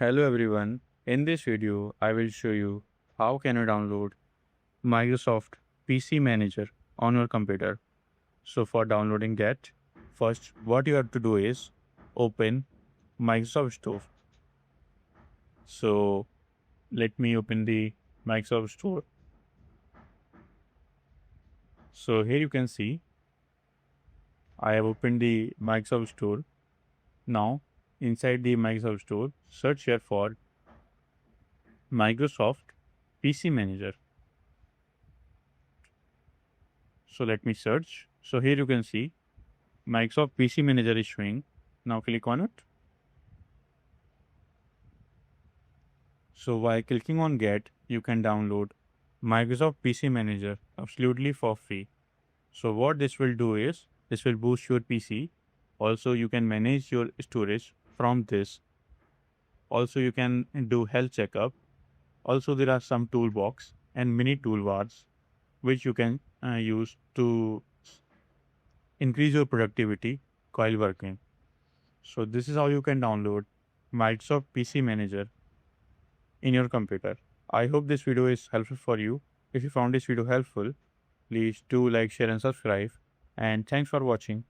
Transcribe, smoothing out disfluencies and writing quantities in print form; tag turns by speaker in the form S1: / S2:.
S1: Hello everyone. In this video, I will show you how can you download Microsoft PC Manager on your computer. So for downloading that, first what you have to do is open Microsoft Store. So let me open the Microsoft Store. So here you can see I have opened the Microsoft Store. Now inside the Microsoft Store, search here for Microsoft PC Manager. So let me search. So here you can see Microsoft PC Manager is showing. Now click on it. So while clicking on Get, you can download Microsoft PC Manager absolutely for free. So what this will do is this will boost your PC. Also, you can manage your storage from this. Also, you can do health checkup. Also, there are some toolbox and mini toolbars which you can use to increase your productivity while working. So this is how you can download Microsoft PC Manager in your computer. I hope this video is helpful for you. If you found this video helpful, please do like, share and subscribe. And thanks for watching.